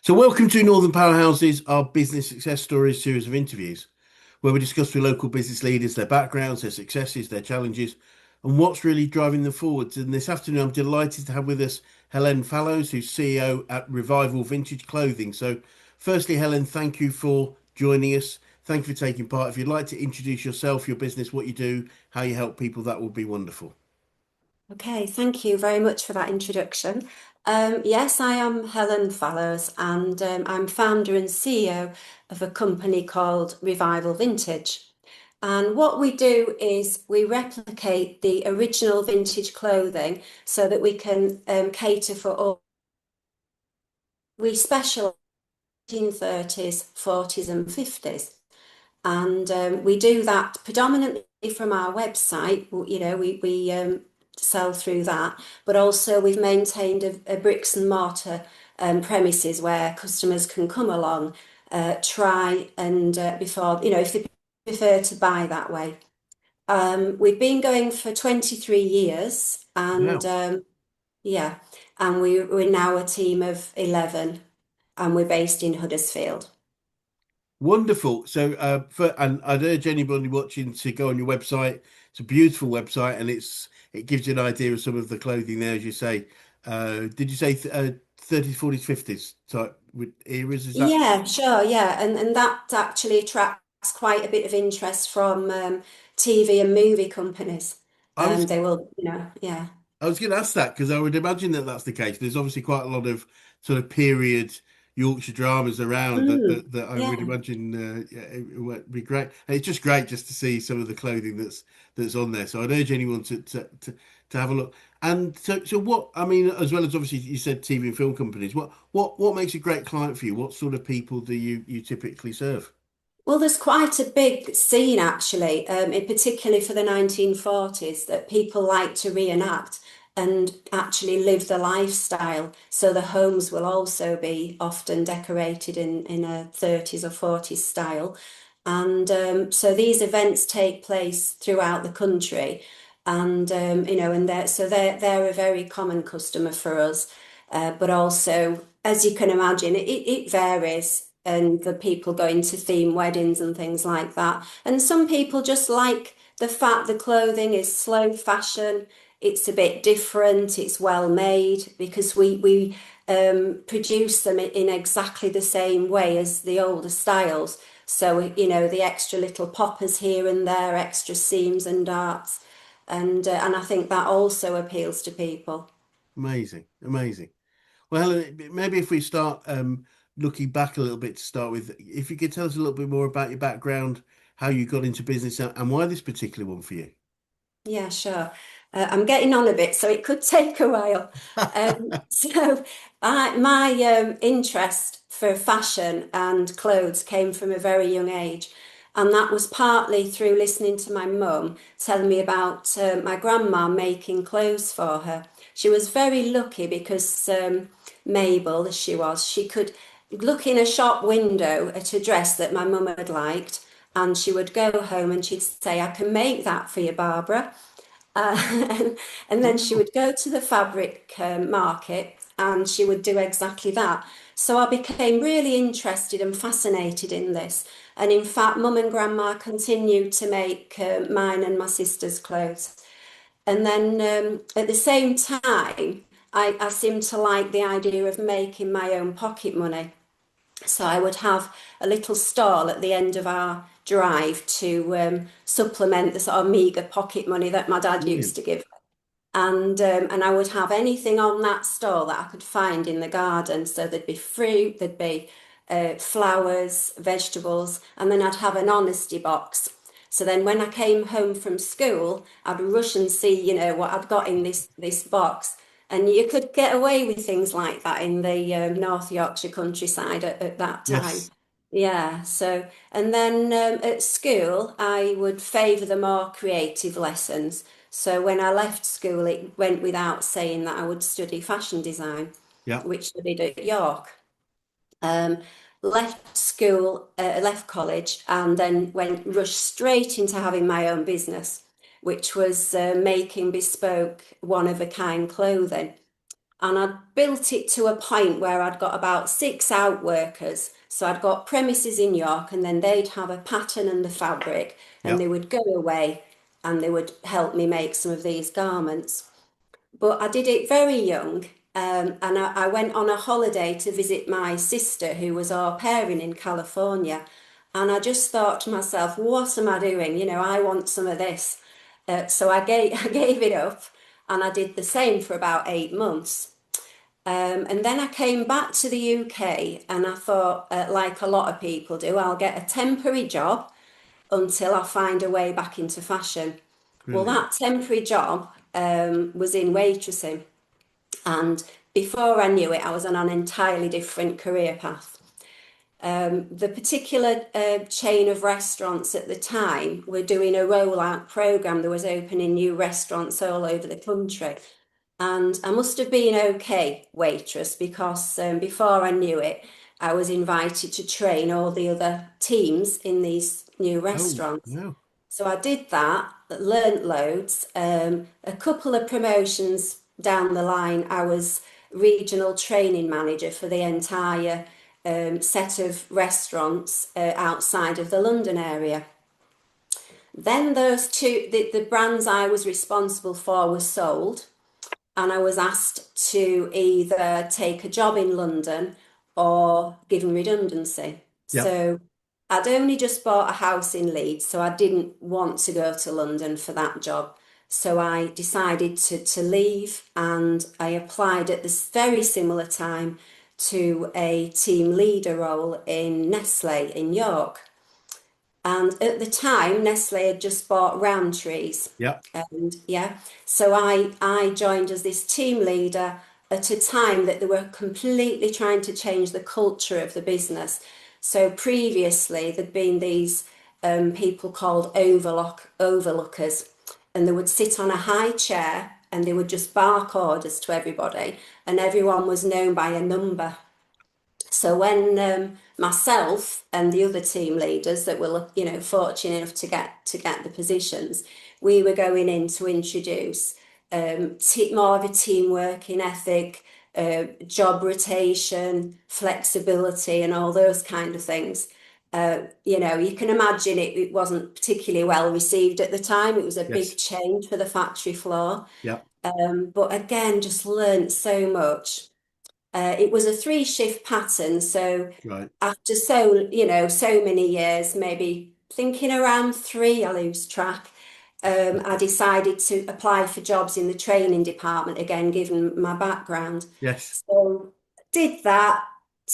So, welcome to Northern Powerhouses, our business success stories series of interviews, where we discuss with local business leaders their backgrounds, their successes, their challenges, and what's really driving them forwards. And this afternoon, I'm delighted to have with us Helene Fallows, who's CEO at Revival Vintage Clothing. So, firstly, Helen, thank you for joining us. Thank you for taking part. If you'd like to introduce yourself, your business, what you do, how you help people, that would be wonderful. Okay, thank you very much for that introduction. Yes, I am Helen Fallows, and I'm founder and CEO of a company called Revival Vintage. And what we do is we replicate the original vintage clothing so that we can cater for all. We specialize in 30s, 40s, and 50s. And we do that predominantly from our website. We sell through that, but also we've maintained a bricks and mortar premises where customers can come along, try and before, if they prefer to buy that way. We've been going for 23 years and Wow. yeah, and we're now a team of 11 and we're based in Huddersfield. Wonderful. And I'd urge anybody watching to go on your website. It's a beautiful website, and it gives you an idea of some of the clothing there, as you say. Did you say 30s, 40s, 50s type with eras? Is that? Yeah, sure, yeah. And that actually attracts quite a bit of interest from TV and movie companies. I was They will, yeah. I was going to ask that because I would imagine that that's the case. There's obviously quite a lot of sort of period Yorkshire dramas around Mm, that I would yeah. imagine yeah, it would be great. And it's just great just to see some of the clothing that's on there. So I'd urge anyone to have a look. And so what I mean, as well as obviously you said TV and film companies, what makes a great client for you? What sort of people do you typically serve? Well, there's quite a big scene actually, in particularly for the 1940s, that people like to reenact and actually live the lifestyle. So the homes will also be often decorated in a 30s or 40s style. And so these events take place throughout the country. And and they're a very common customer for us. But also, as you can imagine, it varies and the people going to theme weddings and things like that. And some people just like the fact the clothing is slow fashion. It's a bit different. It's well made because we produce them in exactly the same way as the older styles. So, the extra little poppers here and there, extra seams and darts. And I think that also appeals to people. Amazing, amazing. Well, Helen, maybe if we start looking back a little bit to start with, if you could tell us a little bit more about your background, how you got into business, and why this particular one for you. Yeah, sure. I'm getting on a bit, so it could take a while. So, my interest for fashion and clothes came from a very young age, and that was partly through listening to my mum telling me about my grandma making clothes for her. She was very lucky because Mabel, as she was, she could look in a shop window at a dress that my mum had liked, and she would go home and she'd say, "I can make that for you, Barbara." And, and then she Wow, would go to the fabric market and she would do exactly that. So I became really interested and fascinated in this. And in fact, mum and grandma continued to make mine and my sister's clothes. And then at the same time, I seemed to like the idea of making my own pocket money. So I would have a little stall at the end of our drive to supplement the sort of meagre pocket money that my dad used brilliant. to give. And I would have anything on that stall that I could find in the garden. So there'd be fruit, there'd be flowers, vegetables, and then I'd have an honesty box. So then when I came home from school, I'd rush and see, what I'd got in this box. And you could get away with things like that in the North Yorkshire countryside at that time. Yes, Yeah, so, and then at school, I would favour the more creative lessons. So when I left school, it went without saying that I would study fashion design, yeah, which I did at York. Um, left school, left college, and then went rushed straight into having my own business, which was making bespoke one of a kind clothing. and I'd built it to a point where I'd got about 6 outworkers. So I'd got premises in York, and then they'd have a pattern and the fabric, and Yeah. they would go away and they would help me make some of these garments. But I did it very young, and I went on a holiday to visit my sister who was au pairing in California. And I just thought to myself, what am I doing? I want some of this. So I gave, I gave it up, and I did the same for about 8 months. And then I came back to the UK, and I thought, like a lot of people do, I'll get a temporary job until I find a way back into fashion. Well, Brilliant. that temporary job was in waitressing. And before I knew it, I was on an entirely different career path. The particular chain of restaurants at the time were doing a rollout program. There was opening new restaurants all over the country. And I must have been okay waitress because before I knew it, I was invited to train all the other teams in these new Oh, restaurants. no. So I did that, learnt loads. A couple of promotions down the line, I was regional training manager for the entire set of restaurants outside of the London area. Then those two, the brands I was responsible for were sold, and I was asked to either take a job in London or given redundancy. Yeah. So I'd only just bought a house in Leeds, so I didn't want to go to London for that job. So I decided to leave, and I applied at this very similar time to a team leader role in Nestle in York. And at the time, Nestle had just bought Roundtrees. Yeah. And yeah, so I joined as this team leader at a time that they were completely trying to change the culture of the business. So previously, there'd been these people called overlookers, and they would sit on a high chair and they would just bark orders to everybody, and everyone was known by a number. So when myself and the other team leaders that were, fortunate enough to get the positions, we were going in to introduce more of a team working ethic, job rotation, flexibility, and all those kind of things. You can imagine it wasn't particularly well received at the time. It was a big Yes. change for the factory floor. Yeah. But again, just learnt so much. It was a 3 shift pattern, so Right. after so many years, maybe thinking around three, I lose track. I decided to apply for jobs in the training department again, given my background. Yes. So did that.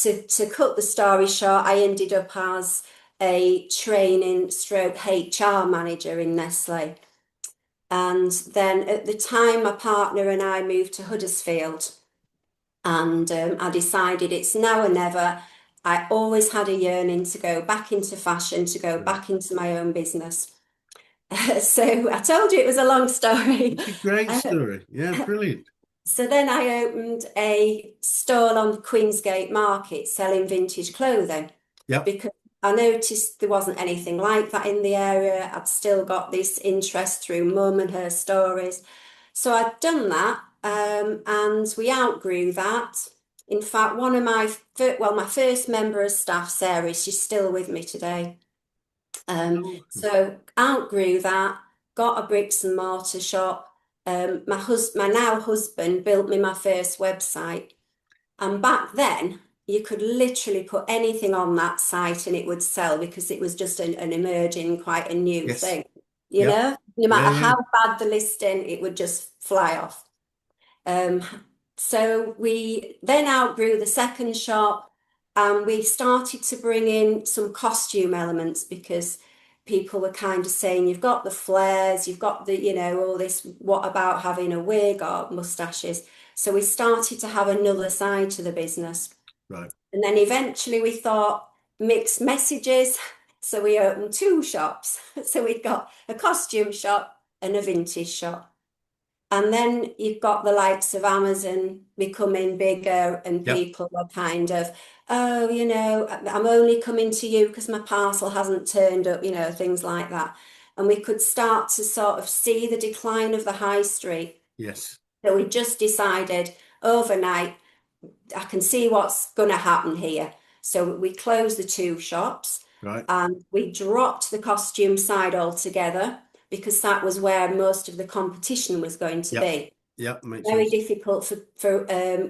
To cut the story short, I ended up as a training stroke HR manager in Nestle. And then at the time, my partner and I moved to Huddersfield. And I decided it's now or never. I always had a yearning to go back into fashion, to go Right. back into my own business. So I told you it was a long story. It's a great Uh, story. Yeah. Brilliant. so then I opened a stall on Queensgate Market selling vintage clothing Yeah. because I noticed there wasn't anything like that in the area. I'd still got this interest through mum and her stories. So I'd done that, and we outgrew that. In fact, one of my first member of staff, Sarah, she's still with me today. Oh, So outgrew that, got a bricks and mortar shop. My now husband built me my first website. And back then, you could literally put anything on that site and it would sell because it was just an emerging, quite a new yes. thing. Yeah. No Yeah. matter Yeah. how bad the listing, it would just fly off. Um, so we then outgrew the second shop, and we started to bring in some costume elements because people were kind of saying, you've got the flares, you've got all this, what about having a wig or mustaches? So we started to have another side to the business. Right. And then eventually we thought mixed messages. So we opened 2 shops. So we've got a costume shop and a vintage shop. And then you've got the likes of Amazon becoming bigger, and Yeah. people are kind of, oh, I'm only coming to you because my parcel hasn't turned up, things like that. And we could start to sort of see the decline of the high street. Yes. So we just decided, overnight, I can see what's going to happen here. So we closed the two shops Right. and we dropped the costume side altogether because that was where most of the competition was going to Yep. be. Yep. Makes Very sense. difficult for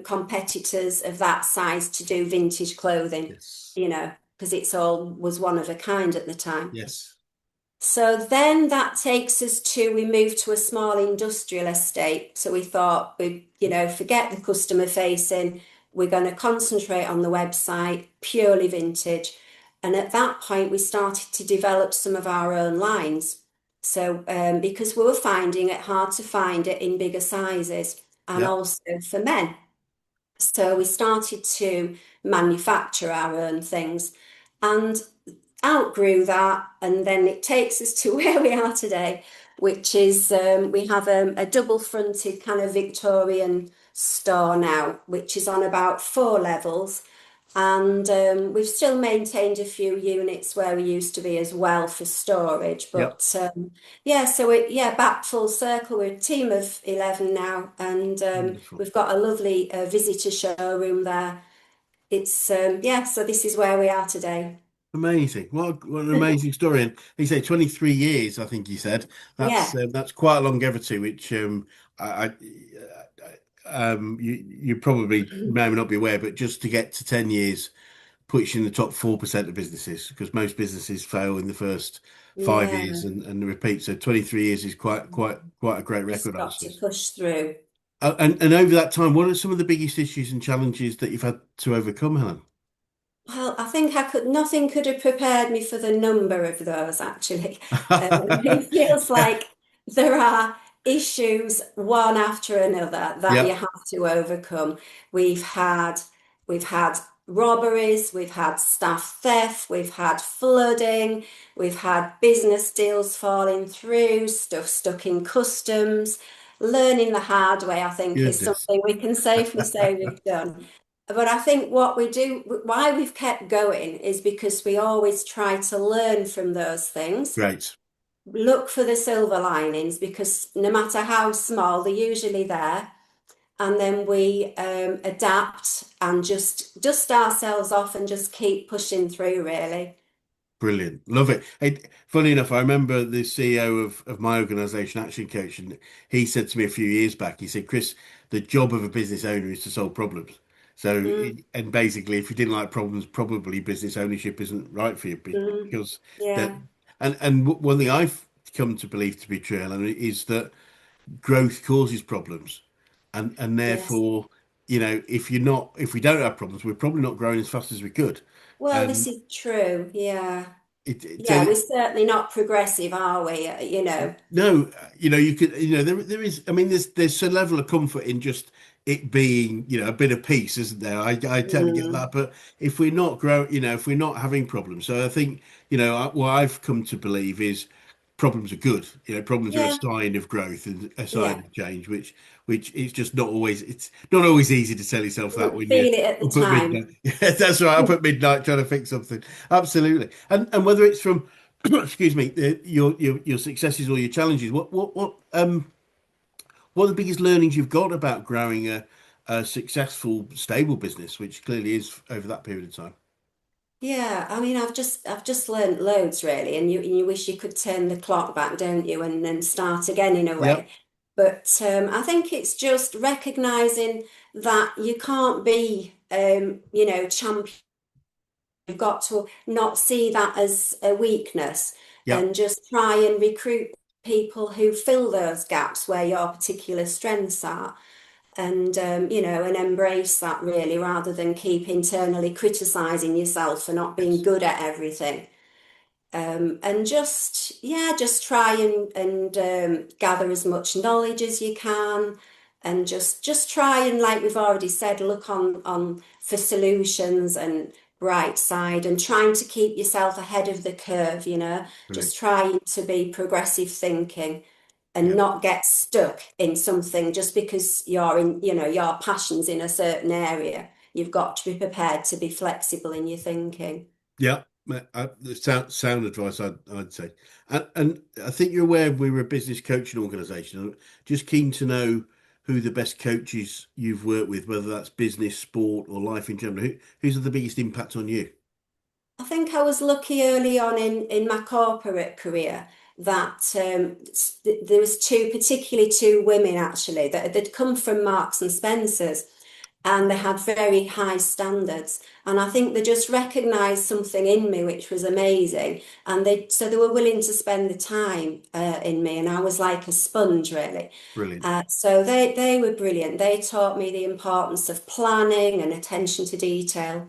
competitors of that size to do vintage clothing, Yes. because it's all was one of a kind at the time. Yes. So then that takes us to, we moved to a small industrial estate. So we thought forget the customer facing, we're going to concentrate on the website, purely vintage. And at that point, we started to develop some of our own lines. So because we were finding it hard to find it in bigger sizes and Yep. also for men. So we started to manufacture our own things and outgrew that. And then it takes us to where we are today, which is we have a double fronted kind of Victorian store now, which is on about 4 levels. And we've still maintained a few units where we used to be as well for storage. Yep. But yeah, so back full circle. We're a team of 11 now, and Wonderful. we've got a lovely visitor showroom there. It's so this is where we are today. Amazing. What an amazing story. And you say 23 years, I think you said. Yeah. That's quite a longevity, which you probably may not be aware, but just to get to 10 years puts you in the top 4% of businesses because most businesses fail in the first 5 years Yeah, and repeat. So 23 years is quite a great record, just I would got to say. push through. And over that time, what are some of the biggest issues and challenges that you've had to overcome, Helen? Well, I think nothing could have prepared me for the number of those, actually. It feels like there are issues one after another that you Yep, have to overcome. We've had we've had robberies, we've had staff theft, we've had flooding, we've had business deals falling through, stuff stuck in customs. Learning the hard way, I think, is goodness. something we can safely say we've done. But I think what we do, why we've kept going, is because we always try to learn from those things, Great. look for the silver linings, because no matter how small, they're usually there. And then we adapt and just dust ourselves off and just keep pushing through, really. Brilliant. Love it. Hey, funny enough, I remember the CEO of my organization, Action Coach, and he said to me a few years back, he said, Chris, the job of a business owner is to solve problems. So, Mm, and basically, if you didn't like problems, probably business ownership isn't right for you mm, because that, yeah, and one thing I've come to believe to be true, Ellen, is that growth causes problems. And yes. therefore, if we don't have problems, we're probably not growing as fast as we could. Well, this And is true. Yeah. so Yeah, we're certainly not progressive, are we? no, you could, there is, I mean, there's a level of comfort in just it being, a bit of peace, isn't there? I totally get Mm, that. But if we're not growing, if we're not having problems, so I think, what I've come to believe is problems are good. Problems are a yeah, sign of growth and a sign yeah. of change, which it's just not always, it's not always easy to tell yourself that Didn't when you're feel it at the up at midnight. time. Yeah, that's right. Up at midnight trying to fix something. Absolutely. And whether it's from excuse me, your successes or your challenges. What are the biggest learnings you've got about growing a successful, stable business, which clearly is over that period of time? Yeah, I mean, I've just learned loads really, and you wish you could turn the clock back, don't you, and then start again in a Yep, way. But I think it's just recognizing that you can't be, champion. You've got to not see that as a weakness yep, and just try and recruit people who fill those gaps where your particular strengths are. And and embrace that really rather than keep internally criticizing yourself for not being yes, good at everything. And just try and gather as much knowledge as you can, and just try and, like we've already said, look on for solutions and bright side, and trying to keep yourself ahead of the curve, brilliant. just trying to be progressive thinking and Yep, not get stuck in something just because your passion's in a certain area. You've got to be prepared to be flexible in your thinking. yep. Sound advice, I'd say. And I think you're aware we were a business coaching organisation. I'm just keen to know who the best coaches you've worked with, whether that's business, sport, or life in general? Who's had the biggest impact on you? I think I was lucky early on in my corporate career that there was particularly two women actually that had come from Marks and Spencers, and they had very high standards. And I think they just recognised something in me which was amazing, and they were willing to spend the time in me, and I was like a sponge really. Brilliant. So they were brilliant. They taught me the importance of planning and attention to detail.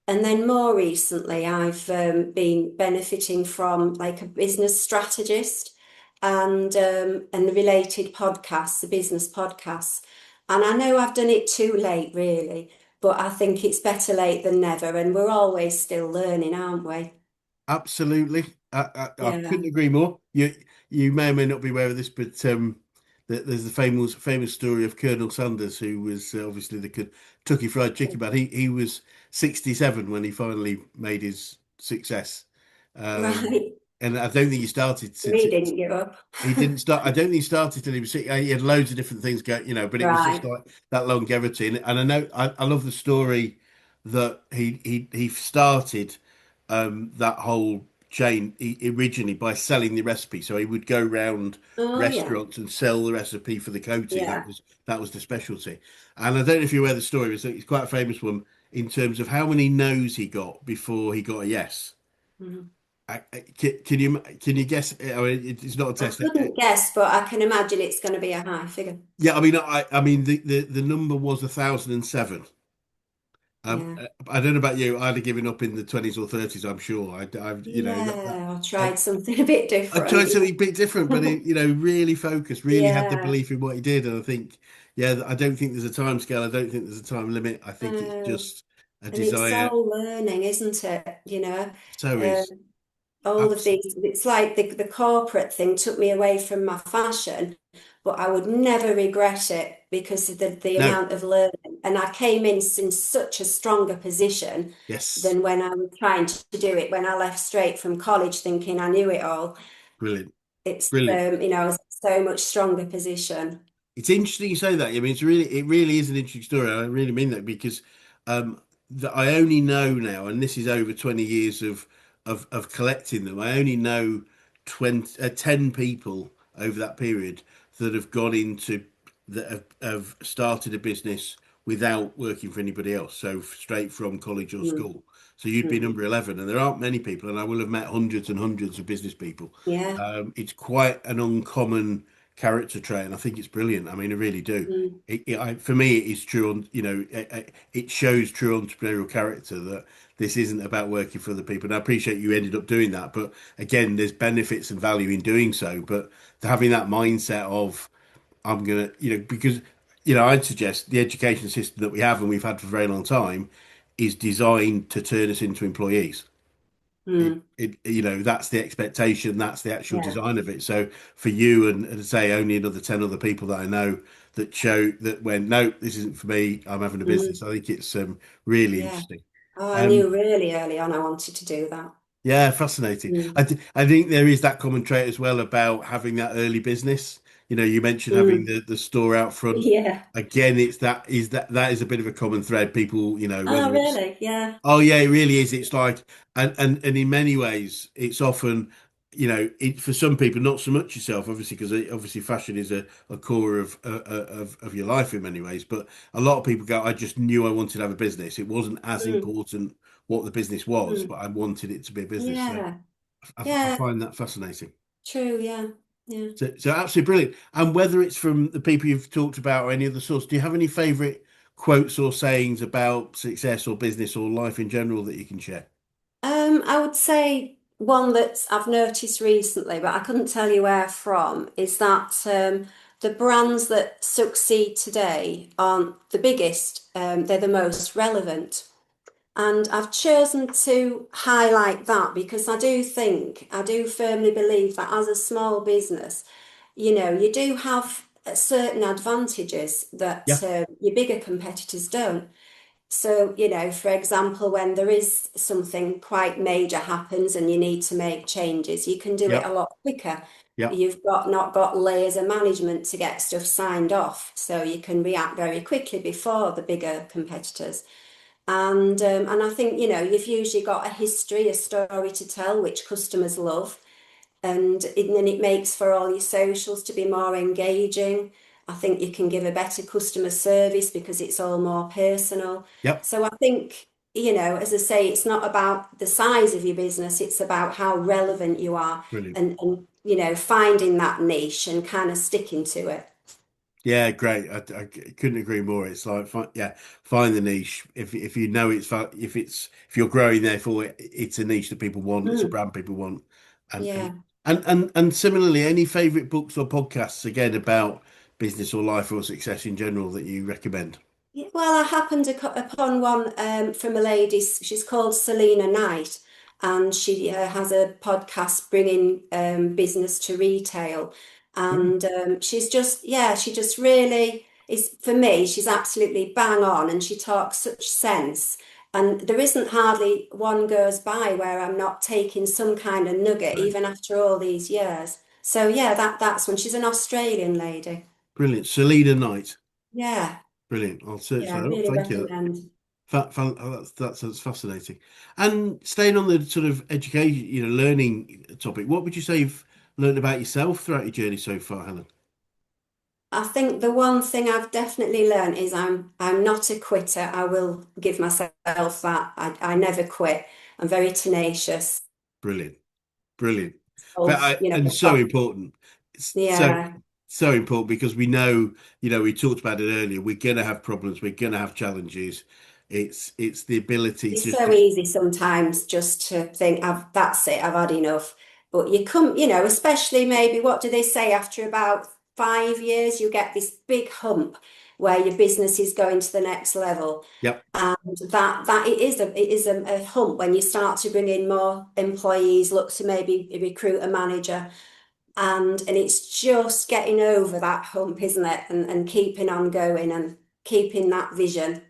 And then more recently, I've been benefiting from like a business strategist and the related podcasts, the business podcasts. And I know I've done it too late, really, but I think it's better late than never. And we're always still learning, aren't we? Absolutely. I Yeah. couldn't agree more. You may or may not be aware of this, but there's the famous story of Colonel Sanders, who was obviously the Kentucky Fried Chicken man. He was 67 when he finally made his success, um, Right. and I don't think he started since We didn't give up. he didn't start. I don't think he started till he was sick. He had loads of different things going, but it was just Right. like that longevity. And I know I love the story that he started that whole chain originally by selling the recipe. So he would go round Oh, yeah. restaurants and sell the recipe for the coating. Yeah. That was the specialty. And I don't know if you're aware of the story. It's quite a famous one in terms of how many no's he got before he got a yes. Mhm. Can you guess? I mean, it's not a I test. couldn't guess, but I can imagine it's going to be a high figure. Yeah, I mean the number was 1,007. Yeah. I don't know about you. I'd have given up in the 20s or 30s. I'm sure. I've Yeah, I I, tried something a bit I different. tried something a bit different, but it, really focused, really had the Yeah. belief in what he did. And I think, yeah, I don't think there's a time scale. I don't think there's a time limit. I think it's Um, just a and it's desire. all learning, isn't it? So Uh, is all of abs these, it's like the corporate thing took me away from my fashion, but I would never regret it because of the no, amount of learning. And I came in such a stronger position yes, than when I was trying to do it, when I left straight from college thinking I knew it all. brilliant, It's, brilliant. I was in so much stronger position. It's interesting you say that. I mean, it really is an interesting story. I really mean that because um, that I only know now, and this is over 20 years of collecting them. I only know 10 people over that period that have gone into that have started a business without working for anybody else. So straight from college or Mm, school. So you'd be mm. number 11, and there aren't many people, and I will have met hundreds and hundreds of business people. Yeah. It's quite an uncommon character trait, and I think it's brilliant. I mean, I really do. Mm, For me, it is true. It shows true entrepreneurial character that this isn't about working for other people. And I appreciate you ended up doing that, but again, there's benefits and value in doing so. But having that mindset of I'm gonna, because I'd suggest the education system that we have and we've had for a very long time is designed to turn us into employees. mm. That's the expectation, that's the actual Yeah. design of it. So for you and say only another 10 other people that I know that show that when no, this isn't for me, I'm having a business. Mm, I think it's really yeah. interesting. Oh, I Um, knew really early on I wanted to do that. yeah, fascinating. Mm. I think there is that common trait as well about having that early business. You mentioned having Mm. the store out front. Yeah. Again, that is a bit of a common thread. People, Oh, whether it's really? Yeah. oh yeah, it really is. It's like, and in many ways, it's often, for some people, not so much yourself, obviously, because obviously fashion is a core of your life in many ways. But a lot of people go, I just knew I wanted to have a business. It wasn't as Mm. important what the business was, Mm. but I wanted it to be a business. So Yeah. I Yeah. find that fascinating. True. Yeah. Yeah. So absolutely brilliant. And whether it's from the people you've talked about or any other source, do you have any favorite quotes or sayings about success or business or life in general that you can share? I would say one that I've noticed recently, but I couldn't tell you where from, is that the brands that succeed today aren't the biggest, they're the most relevant. And I've chosen to highlight that because I do firmly believe that as a small business, you do have certain advantages that Yeah, your bigger competitors don't. So, for example, when there is something quite major happens and you need to make changes, you can do it yeah, a lot quicker. Yeah. You've got not got layers of management to get stuff signed off, so you can react very quickly before the bigger competitors. And I think, you've usually got a history, a story to tell, which customers love. And then it makes for all your socials to be more engaging. I think you can give a better customer service because it's all more personal. Yep. So I think, as I say, it's not about the size of your business, it's about how relevant you are Brilliant. and finding that niche and kind of sticking to it. Yeah, great. I couldn't agree more. It's like, yeah, find the niche. If you know if you're growing, therefore it's a niche that people want. It's a Mm, brand people want. And yeah. and similarly, any favorite books or podcasts again about business or life or success in general that you recommend? Yeah, well, I happened upon one from a lady. She's called Selena Knight, and she has a podcast bringing business to retail. Brilliant. And she's just, yeah, she just really is, for me, she's absolutely bang on, and she talks such sense. And there isn't hardly one goes by where I'm not taking some kind of nugget, Great. even after all these years. So yeah, that's when she's an Australian lady. Brilliant. Salida Knight. Yeah, Brilliant. I'll search yeah, that up. really Thank you. recommend. That's fascinating. And staying on the sort of education, learning topic, what would you say you've learned about yourself throughout your journey so far, Helen? I think the one thing I've definitely learned is I'm not a quitter. I will give myself that. I never quit. I'm very tenacious Brilliant. Brilliant. of, And so important. It's yeah. so important because we know, we talked about it earlier. We're gonna have problems. We're gonna have challenges. It's the ability It's just so to, easy sometimes just to think, that's it, I've had enough. But you come, especially maybe, what do they say, after about 5 years, you get this big hump where your business is going to the next level. yep. And that it is a hump when you start to bring in more employees, look to maybe recruit a manager, and it's just getting over that hump, isn't it? And keeping on going and keeping that vision.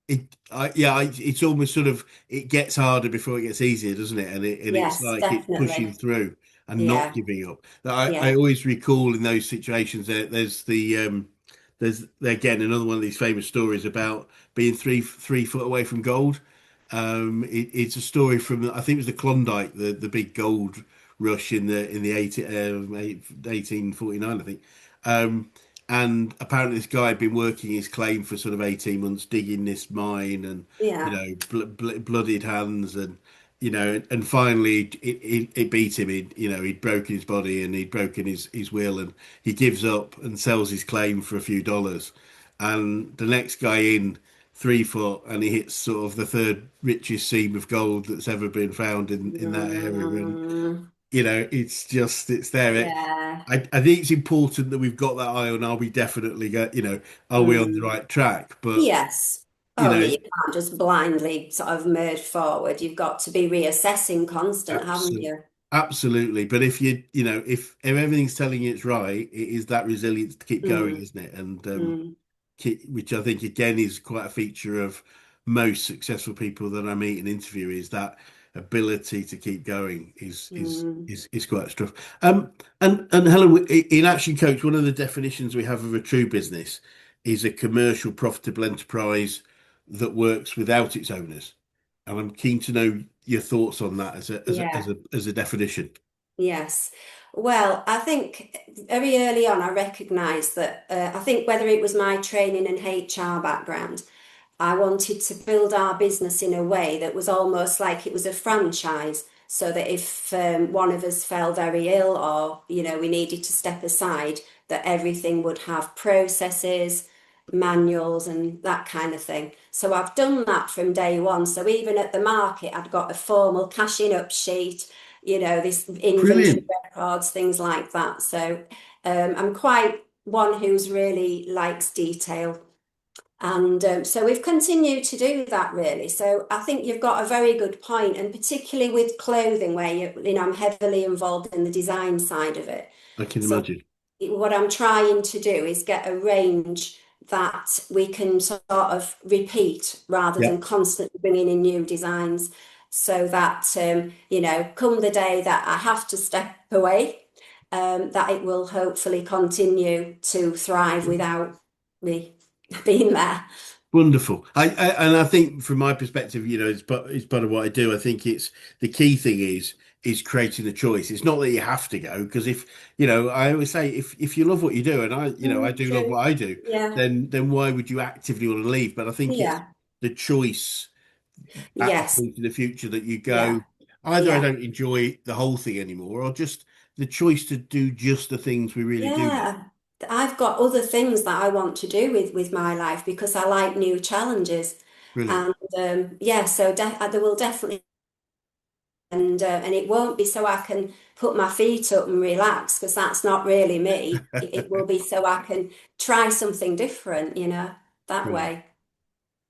It's almost sort of it gets harder before it gets easier, doesn't it? And it's Yes, like it's pushing definitely. through and not Yeah, giving up. I yeah, always recall in those situations there's again another one of these famous stories about being 3 foot away from gold. It's a story from I think it was the Klondike, the big gold rush in the 1849, I think. Um, and apparently, this guy had been working his claim for sort of 18 months, digging this mine and, yeah, bloodied hands. And, and finally it beat him. He'd broken his body and he'd broken his will. And he gives up and sells his claim for a few dollars. And the next guy in, 3 foot, and he hits sort of the third richest seam of gold that's ever been found in that area. And mm, it's there. yeah, I think it's important that we've got that eye on. Are we definitely are we on the mm, right track? But yes. you Oh yeah, know, you can't just blindly sort of merge forward. You've got to be reassessing constant, haven't absolutely, you? absolutely. But if everything's telling you it's right, it is that resilience to keep going, Mm, isn't it? And mm, which I think again is quite a feature of most successful people that I meet and interview is that ability to keep going mm. is quite stuff. And Helen, in Action Coach, one of the definitions we have of a true business is a commercial profitable enterprise that works without its owners. And I'm keen to know your thoughts on that Yeah. as a definition. Yes. Well, I think very early on, I recognised that I think whether it was my training and HR background, I wanted to build our business in a way that was almost like it was a franchise, so that if one of us fell very ill or, we needed to step aside, that everything would have processes, manuals, and that kind of thing. So I've done that from day one. So even at the market, I'd got a formal cashing up sheet, this inventory Brilliant. records, things like that. So I'm quite one who's really likes detail. And so we've continued to do that really. So I think you've got a very good point, and particularly with clothing, where I'm heavily involved in the design side of it. I can So imagine. what I'm trying to do is get a range that we can sort of repeat rather Yeah. than constantly bringing in new designs, so that come the day that I have to step away, that it will hopefully continue to thrive without me being there. Wonderful. And I think from my perspective, it's part of what I do. I think it's the key thing is creating a choice. It's not that you have to go because if I always say if you love what you do, and I do love True. what I do, Yeah. then why would you actively want to leave? But I think it's Yeah. the choice at a Yes. point in the future that you go, Yeah. either I Yeah. don't enjoy the whole thing anymore, or just the choice to do just the things we really do love. Yeah. I've got other things that I want to do with my life because I like new challenges. Brilliant. And yeah, so there will definitely and it won't be so I can put my feet up and relax because that's not really me. It will be so I can try something different, that Brilliant. way.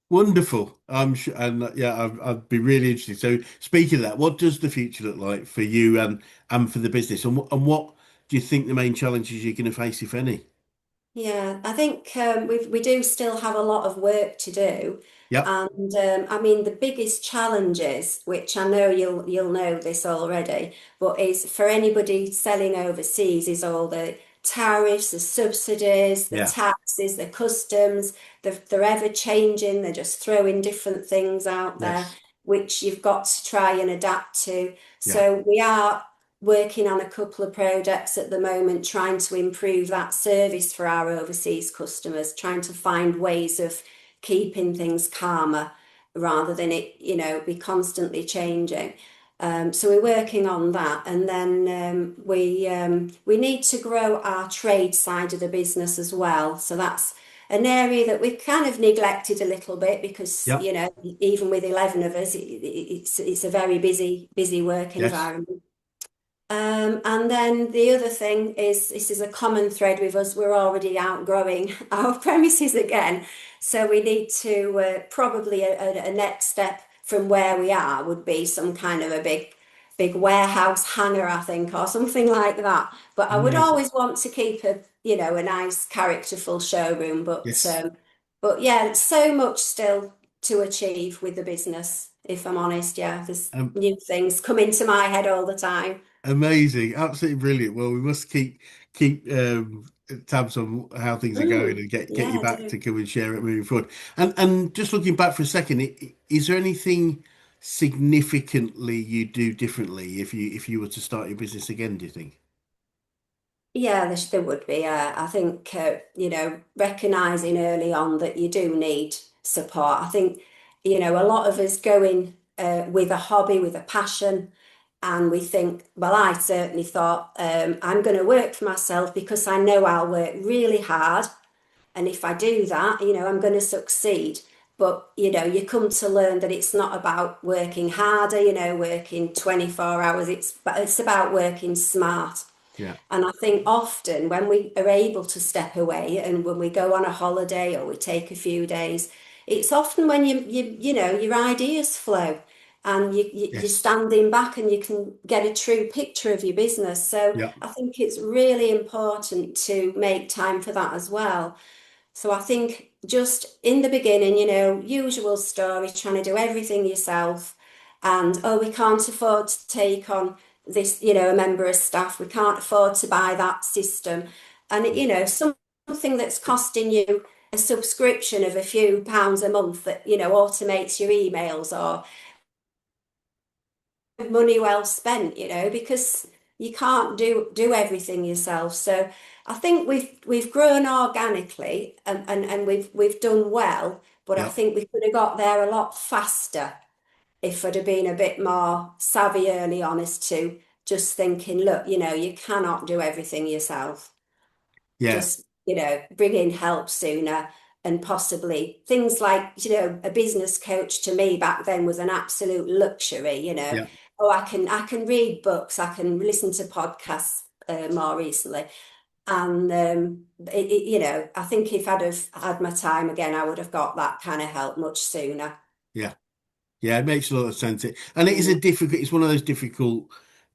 Wonderful. I'm sure, and yeah, I'd be really interested. So, speaking of that, what does the future look like for you and for the business, and what do you think the main challenges you're going to face, if any? Yeah, I think we do still have a lot of work to do, Yep. and I mean the biggest challenges, which I know you'll know this already, but is for anybody selling overseas, is all the tariffs, the subsidies, the Yeah. taxes, the customs. They're ever changing. They're just throwing different things out there, Yes. which you've got to try and adapt to. Yeah. So we are working on a couple of projects at the moment, trying to improve that service for our overseas customers, trying to find ways of keeping things calmer rather than it, be constantly changing. So we're working on that, and then we need to grow our trade side of the business as well. So that's an area that we've kind of neglected a little bit because Yep. even with 11 of us, it's a very busy work Yes. environment. And then the other thing is, this is a common thread with us, we're already outgrowing our premises again. So we need to probably a next step from where we are would be some kind of a big warehouse hangar, I think, or something like that. But I would Amazing. always want to keep a nice characterful showroom. Yes. But yeah, it's so much still to achieve with the business, if I'm honest. Yeah, there's Um, new things come into my head all the time. Amazing. Absolutely brilliant. Well, we must keep tabs on how things are going and get you Yeah, I back do. to come and share it moving forward. And just looking back for a second, is there anything significantly you do differently if you were to start your business again, do you think? Yeah, there would be. I think, recognizing early on that you do need support. I think, a lot of us go in with a hobby, with a passion, and we think, well, I certainly thought I'm going to work for myself because I know I'll work really hard. And if I do that, I'm going to succeed. But, you come to learn that it's not about working harder, working 24 hours. It's about working smart. Yeah. And I think often when we are able to step away and when we go on a holiday or we take a few days, it's often when your ideas flow and you're Yes. standing back and you can get a true picture of your business. So Yeah. I think it's really important to make time for that as well. So I think just in the beginning, usual story, trying to do everything yourself. And oh, we can't afford to take on this, a member of staff. We can't afford to buy that system. And, something that's costing you a subscription of a few pounds a month that, automates your emails or money well spent, because you can't do everything yourself. So I think we've grown organically and we've done well, but I Yeah. think we could have got there a lot faster if I'd have been a bit more savvy early on as to just thinking, look, you cannot do everything yourself. Yeah. Just, bring in help sooner and possibly things like, a business coach to me back then was an absolute luxury. Yeah. Oh, I can read books, I can listen to podcasts more recently. And I think if I'd have had my time again, I would have got that kind of help much sooner. Yeah. Yeah, it makes a lot of sense. And it is Mm. it's one of those difficult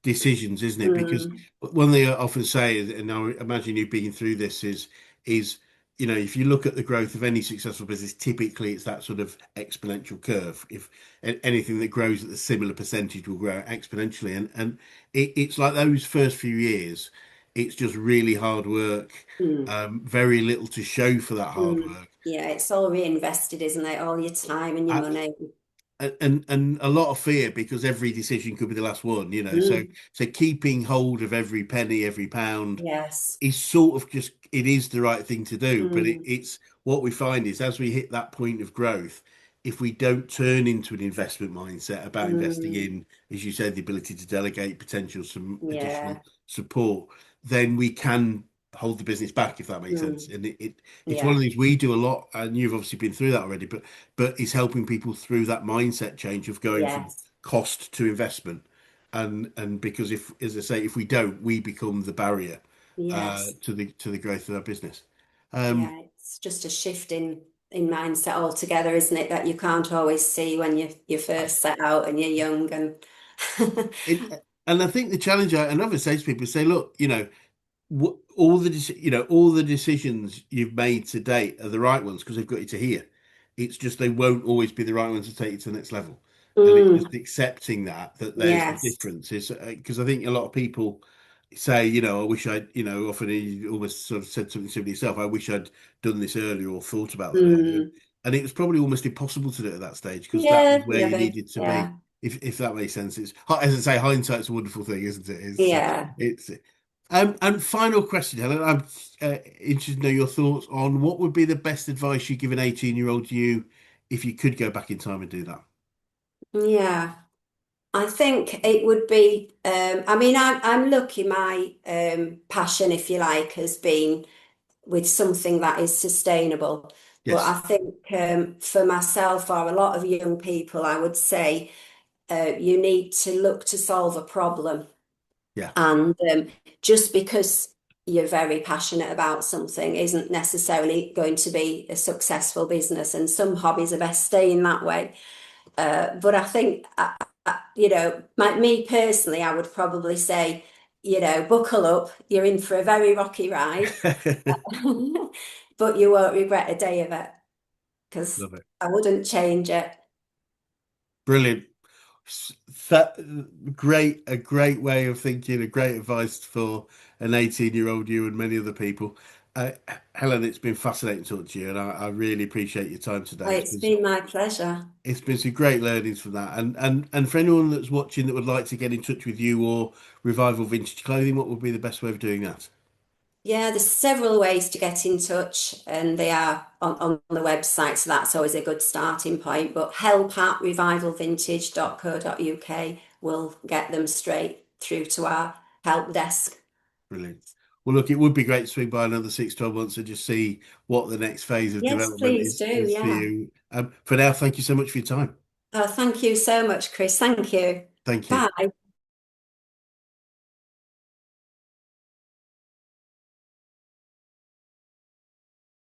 decisions, isn't it? Because Mm. one thing I often say, and I imagine you've been through this, is if you look at the growth of any successful business, typically it's that sort of exponential curve. If anything that grows at a similar percentage will grow exponentially, and it's like those first few years. It's just really hard work, Mm. very little to show for that hard Mm. work. Yeah, it's all reinvested, isn't it? All your time and your money. And a lot of fear because every decision could be the last one, you know. So Mm. so keeping hold of every penny, every pound Yes. is sort of just it is the right thing to do. But Mm. it's what we find is as we hit that point of growth, if we don't turn into an investment mindset about investing Mm. in, as you said, the ability to delegate potential some additional Yeah. support, then we can hold the business back, if that makes sense. Mm. And it's one of Yeah. the things we do a lot, and you've obviously been through that already, but it's helping people through that mindset change of going from Yes. cost to investment. And because if, as I say, if we don't, we become the barrier Yes. to the growth of our business. Um, Yeah. It's just a shift in mindset altogether, isn't it? That you can't always see when you first set out and you're young and it, and I think the challenge I another say to people is say, look, you know, all the all the decisions you've made to date are the right ones because they've got you to here. It's just they won't always be the right ones to take you to the next level, and it's just Mm. accepting that there's the Yes. difference. Is because I think a lot of people say, I wish I'd, often you almost sort of said something similar yourself. I wish I'd done this earlier or thought about that earlier, Mm. and it was probably almost impossible to do it at that stage because that was Yeah, where you maybe. needed to be. Yeah. If that makes sense, it's as I say, hindsight's a wonderful thing, isn't it? Yeah. It's and final question, Helen. I'm interested to know your thoughts on what would be the best advice you give an 18-year-old you if you could go back in time and do that. Yeah. I think it would be, I mean, I'm lucky my passion, if you like, has been with something that is sustainable. But I Yes. think for myself or a lot of young people, I would say you need to look to solve a problem. Yeah. And just because you're very passionate about something isn't necessarily going to be a successful business. And some hobbies are best staying that way. But I think, me personally, I would probably say, buckle up. You're in for a very rocky ride, but you won't regret a day of it because Love it. I wouldn't change it. Brilliant. That a great way of thinking, a great advice for an 18-year-old you and many other people. Uh, Helen, it's been fascinating talking to you, and I really appreciate your time today. Well, it's been my pleasure. It's been some great learnings from that. And for anyone that's watching that would like to get in touch with you or Revival Vintage Clothing, what would be the best way of doing that? Yeah, there's several ways to get in touch, and they are on the website, so that's always a good starting point. But help at revivalvintage.co.uk will get them straight through to our help desk. Brilliant. Well, look, it would be great to swing by another 6, 12 months and just see what the next phase of Yes, development please do. is for Yeah. you. For now, thank you so much for your time. Oh, thank you so much, Chris. Thank you. Thank you. Bye.